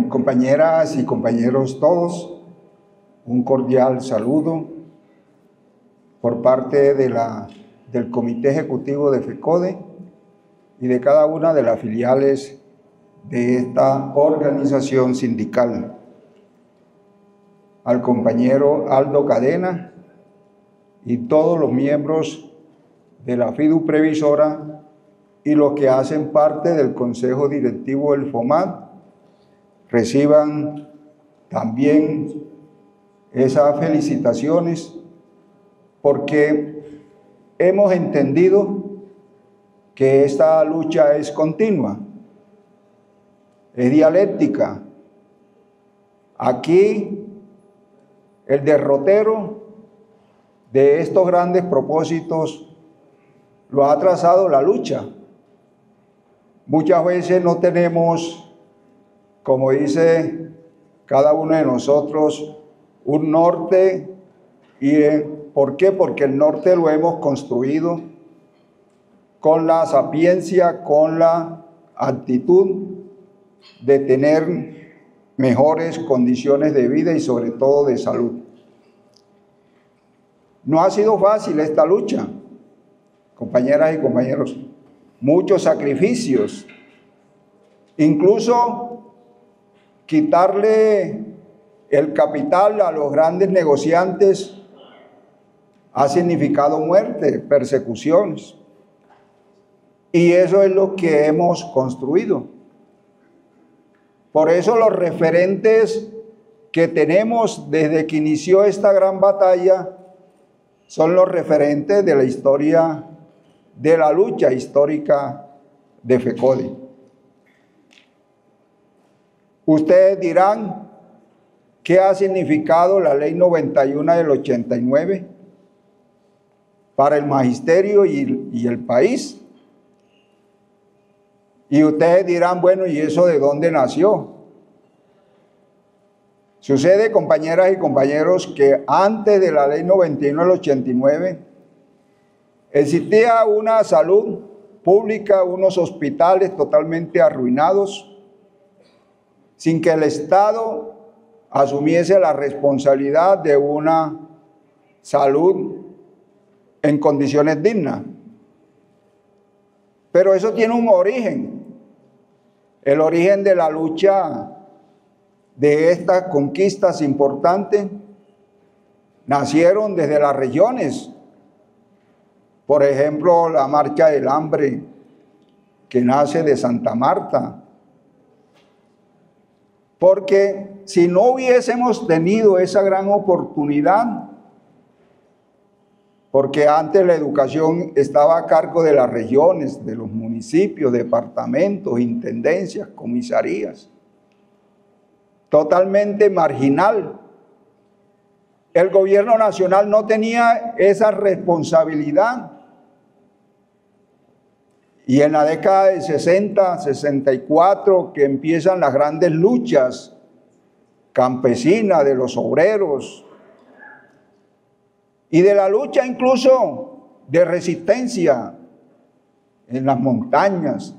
Compañeras y compañeros todos, un cordial saludo por parte del Comité Ejecutivo de FECODE y de cada una de las filiales de esta organización sindical. Al compañero Aldo Cadena y todos los miembros de la FIDU Previsora y los que hacen parte del Consejo Directivo del FOMAT, reciban también esas felicitaciones porque hemos entendido que esta lucha es continua, es dialéctica. Aquí el derrotero de estos grandes propósitos lo ha trazado la lucha. Muchas veces no tenemos, como dice cada uno de nosotros, un norte. ¿Por qué? Porque el norte lo hemos construido con la sapiencia, con la actitud de tener mejores condiciones de vida y sobre todo de salud. No ha sido fácil esta lucha, compañeras y compañeros. Muchos sacrificios, incluso quitarle el capital a los grandes negociantes ha significado muerte, persecuciones. Y eso es lo que hemos construido. Por eso los referentes que tenemos desde que inició esta gran batalla son los referentes de la historia, de la lucha histórica de FECODE. Ustedes dirán, ¿qué ha significado la Ley 91 del 89 para el magisterio y el país? Y ustedes dirán, bueno, ¿y eso de dónde nació? Sucede, compañeras y compañeros, que antes de la Ley 91 del 89 existía una salud pública, unos hospitales totalmente arruinados, sin que el Estado asumiese la responsabilidad de una salud en condiciones dignas. Pero eso tiene un origen, el origen de la lucha de estas conquistas importantes nacieron desde las regiones. Por ejemplo, la Marcha del Hambre, que nace de Santa Marta. Porque si no hubiésemos tenido esa gran oportunidad, porque antes la educación estaba a cargo de las regiones, de los municipios, departamentos, intendencias, comisarías, totalmente marginal. El gobierno nacional no tenía esa responsabilidad. Y en la década de 60, 64, que empiezan las grandes luchas campesinas de los obreros y de la lucha incluso de resistencia en las montañas,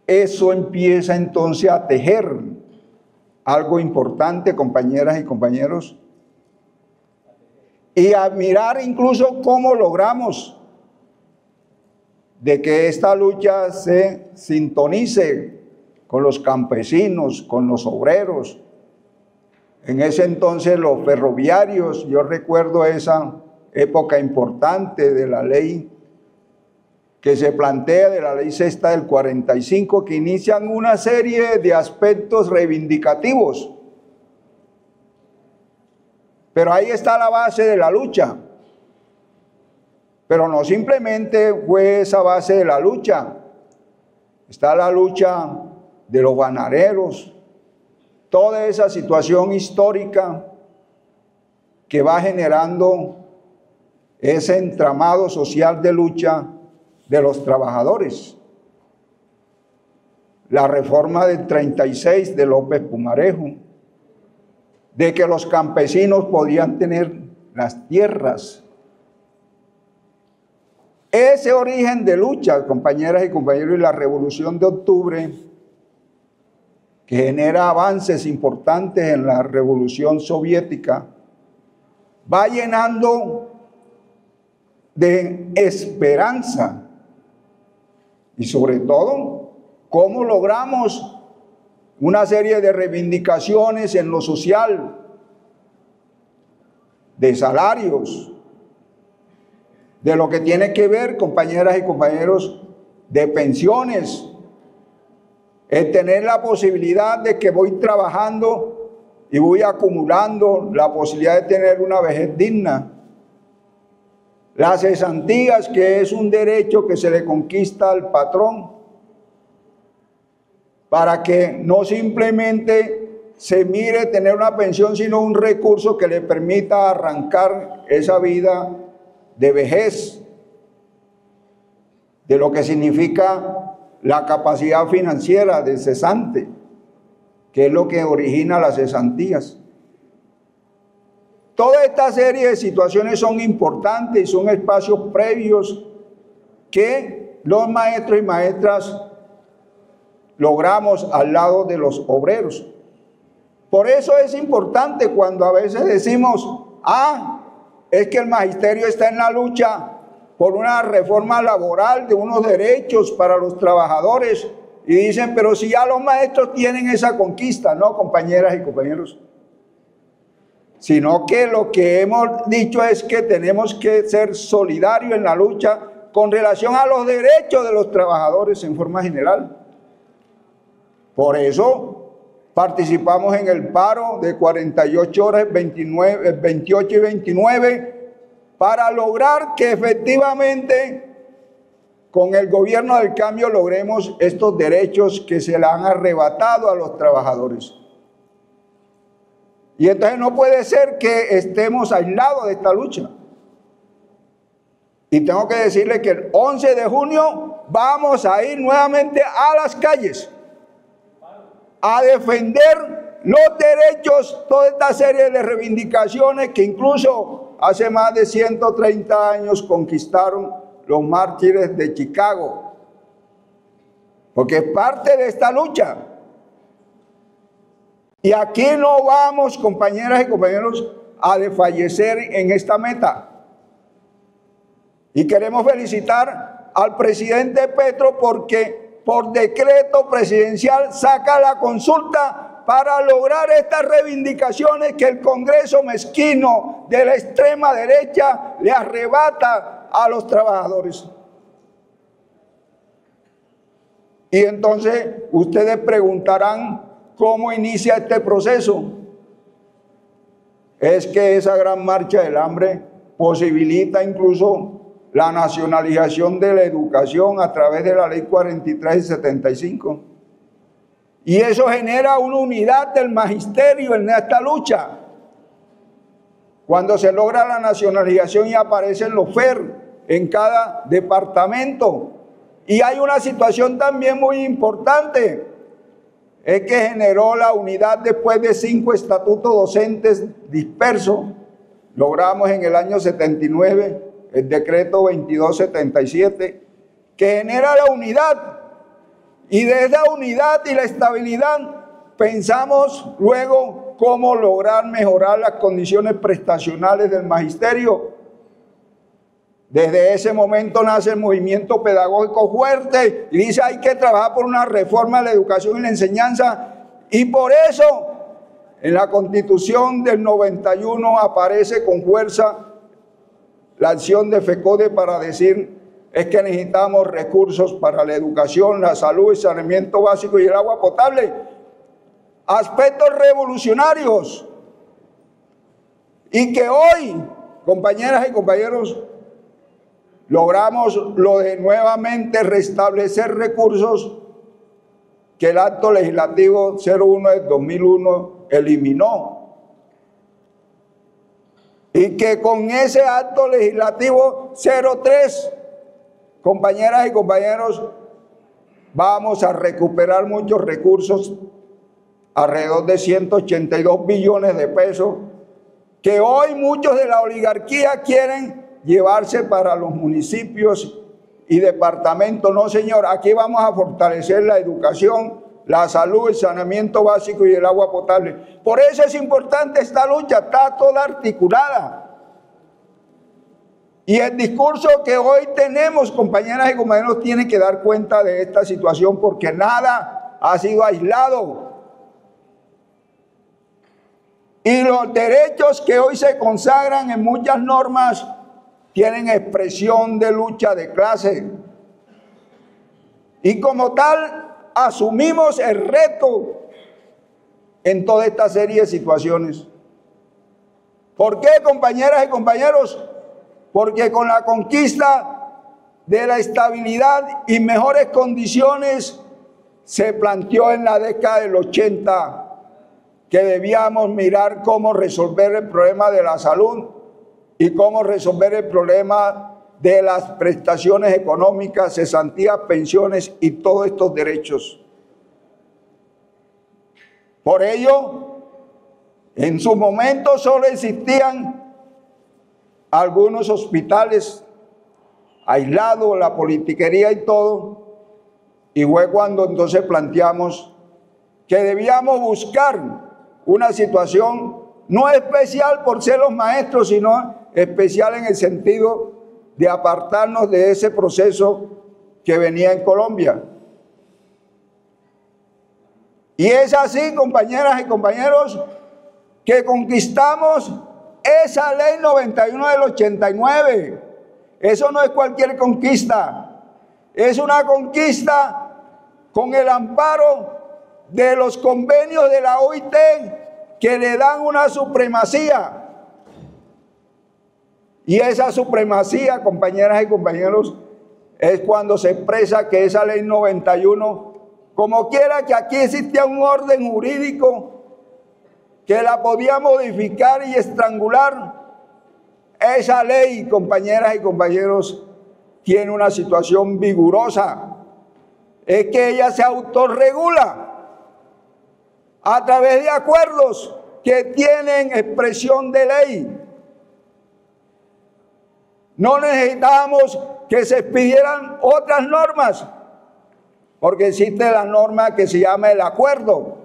eso empieza entonces a tejer algo importante, compañeras y compañeros, y a mirar incluso cómo logramos de que esta lucha se sintonice con los campesinos, con los obreros. En ese entonces los ferroviarios, yo recuerdo esa época importante de la ley que se plantea, de la ley sexta del 45, que inician una serie de aspectos reivindicativos. Pero ahí está la base de la lucha. Pero no simplemente fue esa base de la lucha. Está la lucha de los bananeros, toda esa situación histórica que va generando ese entramado social de lucha de los trabajadores. La reforma del 36 de López Pumarejo, de que los campesinos podían tener las tierras. Ese origen de lucha, compañeras y compañeros, y la Revolución de Octubre que genera avances importantes en la revolución soviética, va llenando de esperanza y sobre todo, cómo logramos una serie de reivindicaciones en lo social, de salarios, de lo que tiene que ver, compañeras y compañeros, de pensiones, el tener la posibilidad de que voy trabajando y voy acumulando la posibilidad de tener una vejez digna. Las cesantías, que es un derecho que se le conquista al patrón, para que no simplemente se mire tener una pensión, sino un recurso que le permita arrancar esa vida de vejez, de lo que significa la capacidad financiera del cesante, que es lo que origina las cesantías. Toda esta serie de situaciones son importantes y son espacios previos que los maestros y maestras logramos al lado de los obreros. Por eso es importante cuando a veces decimos, es que el magisterio está en la lucha por una reforma laboral de unos derechos para los trabajadores, y dicen, pero si ya los maestros tienen esa conquista. No, compañeras y compañeros, sino que lo que hemos dicho es que tenemos que ser solidarios en la lucha con relación a los derechos de los trabajadores en forma general. Por eso participamos en el paro de 48 horas, 28 y 29, para lograr que efectivamente con el gobierno del cambio logremos estos derechos que se le han arrebatado a los trabajadores. Y entonces no puede ser que estemos aislados de esta lucha. Y tengo que decirle que el 11 de junio vamos a ir nuevamente a las calles a defender los derechos, toda esta serie de reivindicaciones que incluso hace más de 130 años conquistaron los mártires de Chicago, porque es parte de esta lucha. Y aquí no vamos, compañeras y compañeros, a desfallecer en esta meta. Y queremos felicitar al presidente Petro porque por decreto presidencial saca la consulta para lograr estas reivindicaciones que el Congreso mezquino de la extrema derecha le arrebata a los trabajadores. Y entonces ustedes preguntarán, ¿cómo inicia este proceso? Es que esa gran marcha del hambre posibilita incluso la nacionalización de la educación a través de la ley 43 y 75. Y eso genera una unidad del magisterio en esta lucha. Cuando se logra la nacionalización y aparecen los FER en cada departamento. Y hay una situación también muy importante, es que generó la unidad después de 5 estatutos docentes dispersos. Logramos en el año 79 el decreto 2277, que genera la unidad. Y de esa unidad y la estabilidad pensamos luego cómo lograr mejorar las condiciones prestacionales del magisterio. Desde ese momento nace el movimiento pedagógico fuerte y dice hay que trabajar por una reforma de la educación y la enseñanza, y por eso en la Constitución del 91 aparece con fuerza la acción de FECODE para decir es que necesitamos recursos para la educación, la salud, el saneamiento básico y el agua potable. Aspectos revolucionarios. Y que hoy, compañeras y compañeros, logramos lo de nuevamente restablecer recursos que el acto legislativo 01 del 2001 eliminó. Y que con ese acto legislativo 03, compañeras y compañeros, vamos a recuperar muchos recursos, alrededor de 182 billones de pesos, que hoy muchos de la oligarquía quieren llevarse para los municipios y departamentos. No, señor, aquí vamos a fortalecer la educación la salud, el saneamiento básico y el agua potable. Por eso es importante esta lucha, está toda articulada. Y el discurso que hoy tenemos, compañeras y compañeros, tiene que dar cuenta de esta situación porque nada ha sido aislado. Y los derechos que hoy se consagran en muchas normas tienen expresión de lucha de clase. Y como tal, asumimos el reto en toda esta serie de situaciones. ¿Por qué, compañeras y compañeros? Porque con la conquista de la estabilidad y mejores condiciones se planteó en la década del 80 que debíamos mirar cómo resolver el problema de la salud y cómo resolver el problema de las prestaciones económicas, cesantías, pensiones y todos estos derechos. Por ello, en su momento solo existían algunos hospitales aislados, la politiquería y todo, y fue cuando entonces planteamos que debíamos buscar una situación no especial por ser los maestros, sino especial en el sentido de apartarnos de ese proceso que venía en Colombia. Y es así, compañeras y compañeros, que conquistamos esa ley 91 del 89. Eso no es cualquier conquista, es una conquista con el amparo de los convenios de la OIT que le dan una supremacía. Y esa supremacía, compañeras y compañeros, es cuando se expresa que esa ley 91, como quiera que aquí existía un orden jurídico que la podía modificar y estrangular, esa ley, compañeras y compañeros, tiene una situación vigorosa. Es que ella se autorregula a través de acuerdos que tienen expresión de ley. No necesitábamos que se expidieran otras normas, porque existe la norma que se llama el acuerdo,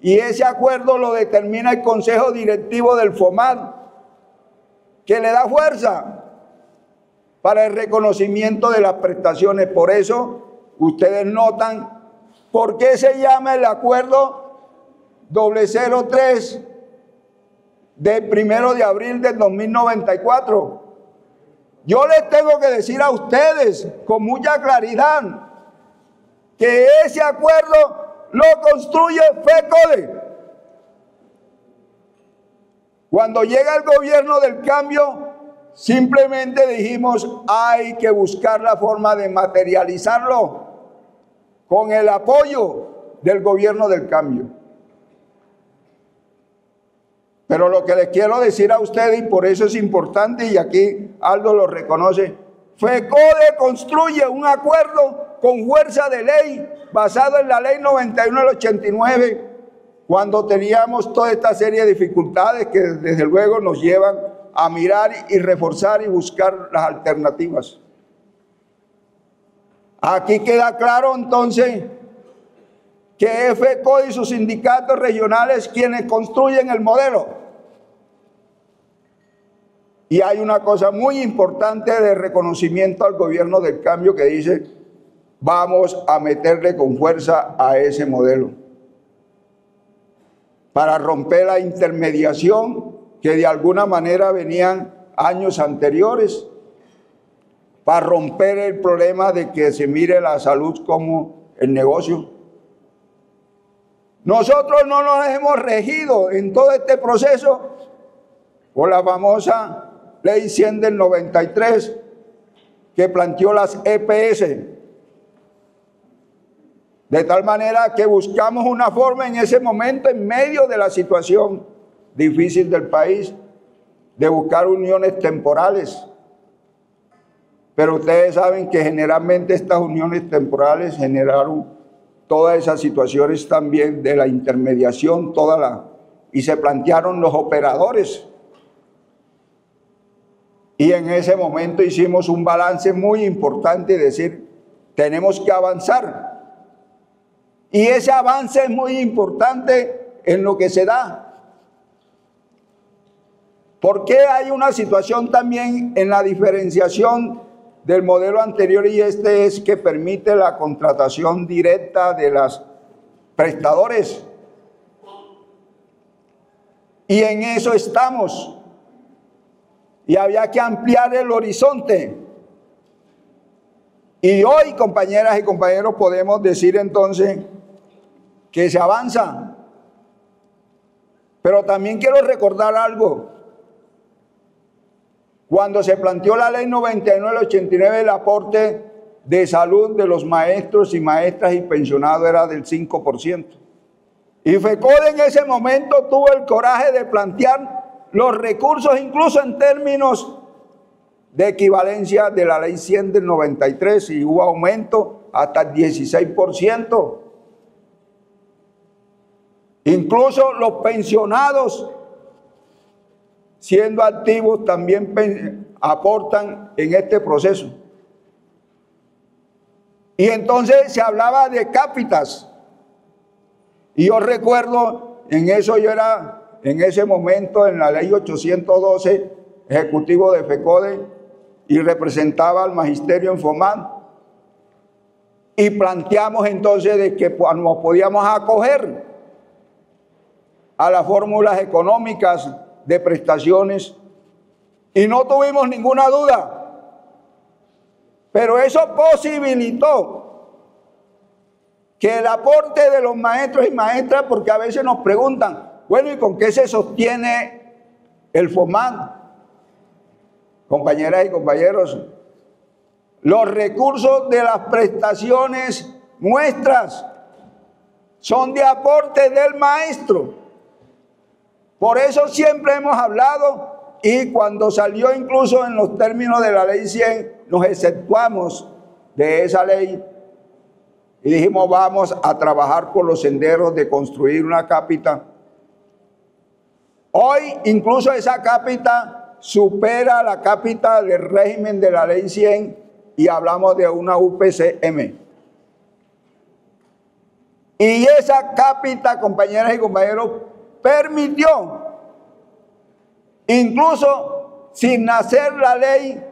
y ese acuerdo lo determina el Consejo Directivo del FOMAD, que le da fuerza para el reconocimiento de las prestaciones. Por eso, ustedes notan por qué se llama el acuerdo 003 del 1 de abril del 2094. Yo les tengo que decir a ustedes con mucha claridad que ese acuerdo lo construye FECODE. Cuando llega el gobierno del cambio, simplemente dijimos, hay que buscar la forma de materializarlo con el apoyo del gobierno del cambio. Pero lo que les quiero decir a ustedes, y por eso es importante, y aquí Aldo lo reconoce, FECODE construye un acuerdo con fuerza de ley basado en la ley 91 del 89, cuando teníamos toda esta serie de dificultades que desde luego nos llevan a mirar y reforzar y buscar las alternativas. Aquí queda claro entonces que es FECODE y sus sindicatos regionales quienes construyen el modelo. Y hay una cosa muy importante de reconocimiento al gobierno del cambio que dice, vamos a meterle con fuerza a ese modelo para romper la intermediación que de alguna manera venían años anteriores, para romper el problema de que se mire la salud como el negocio. Nosotros no nos hemos regido en todo este proceso por la famosa Ley 100 del 93 que planteó las EPS. De tal manera que buscamos una forma en ese momento, en medio de la situación difícil del país, de buscar uniones temporales. Pero ustedes saben que generalmente estas uniones temporales generaron todas esas situaciones también de la intermediación, y se plantearon los operadores. Y en ese momento hicimos un balance muy importante y decir, tenemos que avanzar. Y ese avance es muy importante en lo que se da. ¿Por qué hay una situación también en la diferenciación del modelo anterior y este es que permite la contratación directa de los prestadores? Y en eso estamos. Y había que ampliar el horizonte. Y hoy, compañeras y compañeros, podemos decir entonces que se avanza. Pero también quiero recordar algo. Cuando se planteó la ley 99 del 89, el aporte de salud de los maestros y maestras y pensionados era del 5%. Y FECODE en ese momento tuvo el coraje de plantear los recursos, incluso en términos de equivalencia de la ley 100 del 93, y hubo aumento hasta el 16%. Incluso los pensionados, siendo activos, también aportan en este proceso. Y entonces se hablaba de cápitas. Y yo recuerdo, en ese momento, en la ley 812, ejecutivo de FECODE, y representaba al magisterio en FOMAN. Y planteamos entonces de que nos podíamos acoger a las fórmulas económicas de prestaciones y no tuvimos ninguna duda, pero eso posibilitó que el aporte de los maestros y maestras, porque a veces nos preguntan, bueno, ¿y con qué se sostiene el FOMAN? Compañeras y compañeros, los recursos de las prestaciones nuestras son de aporte del maestro. Por eso siempre hemos hablado, y cuando salió incluso en los términos de la ley 100, nos exceptuamos de esa ley y dijimos vamos a trabajar por los senderos de construir una cápita. Hoy incluso esa cápita supera la cápita del régimen de la ley 100 y hablamos de una UPCM. Y esa cápita, compañeras y compañeros, permitió, incluso sin nacer la ley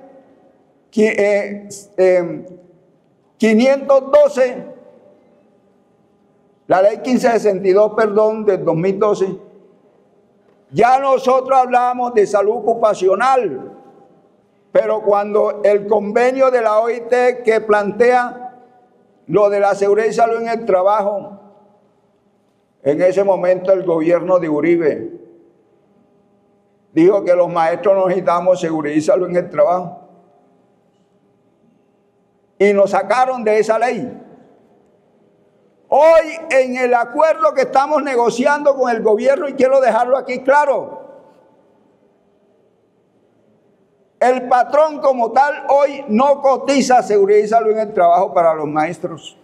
512, la ley 1562, perdón, del 2012, ya nosotros hablábamos de salud ocupacional, pero cuando el convenio de la OIT que plantea lo de la seguridad y salud en el trabajo, en ese momento el gobierno de Uribe dijo que los maestros no necesitamos seguridad y salud en el trabajo. Y nos sacaron de esa ley. Hoy en el acuerdo que estamos negociando con el gobierno, y quiero dejarlo aquí claro, el patrón como tal hoy no cotiza seguridad y salud en el trabajo para los maestros,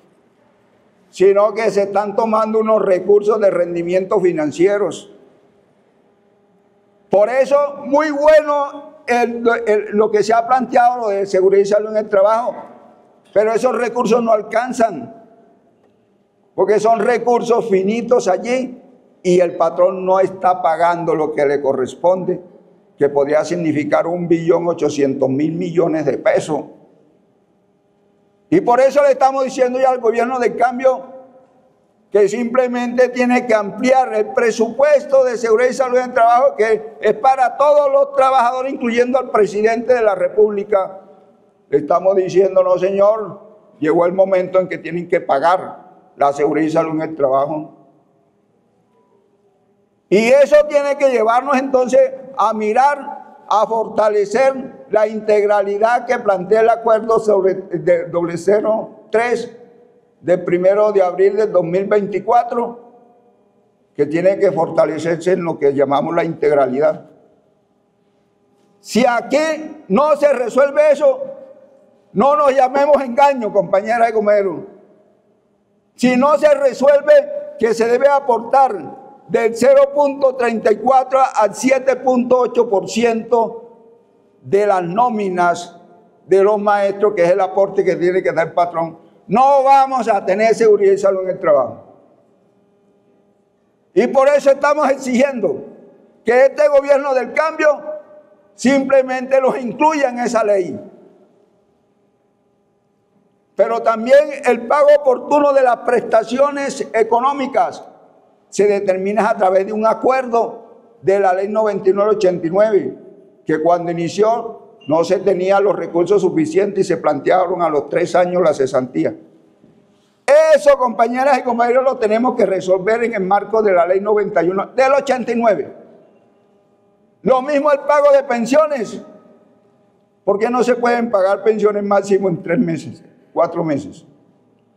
sino que se están tomando unos recursos de rendimiento financieros. Por eso, muy bueno lo que se ha planteado, lo de seguridad y salud en el trabajo, pero esos recursos no alcanzan, porque son recursos finitos allí y el patrón no está pagando lo que le corresponde, que podría significar 1.800.000.000.000 de pesos. Y por eso le estamos diciendo ya al gobierno de cambio que simplemente tiene que ampliar el presupuesto de seguridad y salud en el trabajo, que es para todos los trabajadores, incluyendo al presidente de la República. Le estamos diciendo, no señor, llegó el momento en que tienen que pagar la seguridad y salud en el trabajo. Y eso tiene que llevarnos entonces a mirar, a fortalecer la integralidad que plantea el acuerdo sobre 003 del 1 de abril del 2024, que tiene que fortalecerse en lo que llamamos la integralidad. Si aquí no se resuelve eso, no nos llamemos engaño, compañeras y compañeros. Si no se resuelve que se debe aportar del 0.34 al 7.8% de las nóminas de los maestros, que es el aporte que tiene que dar el patrón, no vamos a tener seguridad y salud en el trabajo. Y por eso estamos exigiendo que este gobierno del cambio simplemente los incluya en esa ley. Pero también el pago oportuno de las prestaciones económicas se determina a través de un acuerdo de la ley 99/89, que cuando inició no se tenían los recursos suficientes y se plantearon a los 3 años la cesantía. Eso, compañeras y compañeros, lo tenemos que resolver en el marco de la ley 91 del 89. Lo mismo el pago de pensiones. ¿Por qué no se pueden pagar pensiones máximo en 3 meses, 4 meses?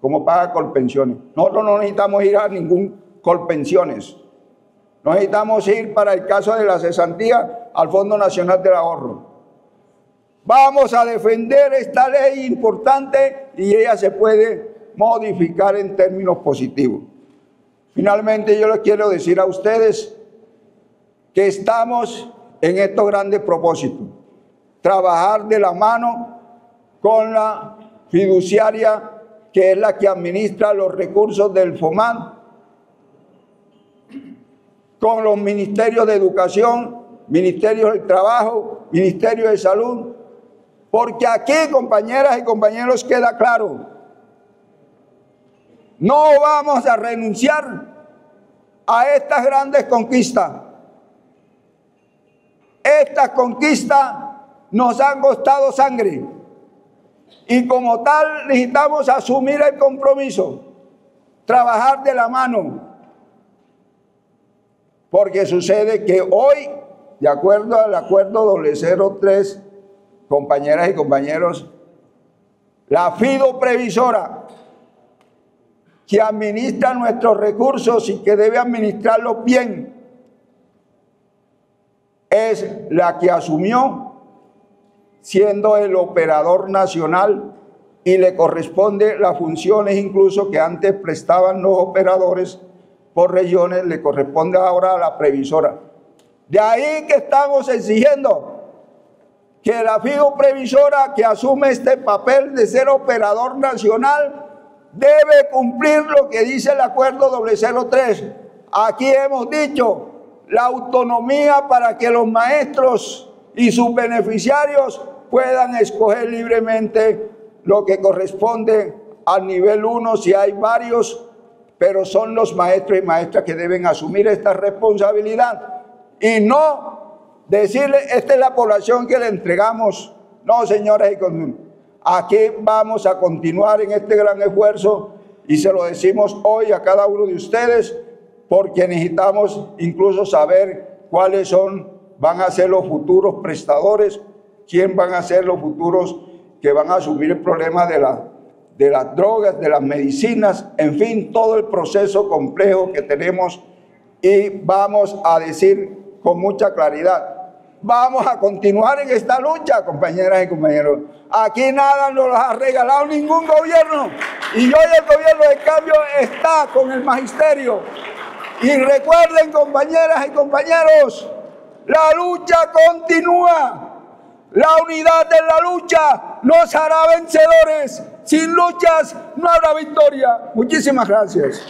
Como paga Colpensiones. Nosotros no necesitamos ir a ningún Colpensiones. No necesitamos ir para el caso de la cesantía al Fondo Nacional del Ahorro. Vamos a defender esta ley importante y ella se puede modificar en términos positivos. Finalmente, yo les quiero decir a ustedes que estamos en estos grandes propósitos. Trabajar de la mano con la fiduciaria, que es la que administra los recursos del FOMAN, con los ministerios de Educación, Ministerio del Trabajo, Ministerio de Salud, porque aquí, compañeras y compañeros, queda claro, no vamos a renunciar a estas grandes conquistas. Estas conquistas nos han costado sangre y como tal necesitamos asumir el compromiso, trabajar de la mano, porque sucede que hoy, de acuerdo al acuerdo 003, compañeras y compañeros, la Fido Previsora, que administra nuestros recursos y que debe administrarlos bien, es la que asumió siendo el operador nacional y le corresponde las funciones incluso que antes prestaban los operadores por regiones, le corresponde ahora a la previsora. De ahí que estamos exigiendo que la Fido Previsora, que asume este papel de ser operador nacional, debe cumplir lo que dice el acuerdo 003. Aquí hemos dicho la autonomía para que los maestros y sus beneficiarios puedan escoger libremente lo que corresponde al nivel 1, si hay varios, pero son los maestros y maestras que deben asumir esta responsabilidad y no decirle, esta es la población que le entregamos. No, señoras y señores, aquí vamos a continuar en este gran esfuerzo y se lo decimos hoy a cada uno de ustedes porque necesitamos incluso saber cuáles van a ser los futuros prestadores, quién van a ser los futuros que van a asumir el problema de las drogas, de las medicinas, en fin, todo el proceso complejo que tenemos y vamos a decir con mucha claridad, vamos a continuar en esta lucha, compañeras y compañeros. Aquí nada nos lo ha regalado ningún gobierno y hoy el gobierno del cambio está con el magisterio. Y recuerden, compañeras y compañeros, la lucha continúa. La unidad en la lucha nos hará vencedores. Sin luchas no habrá victoria. Muchísimas gracias.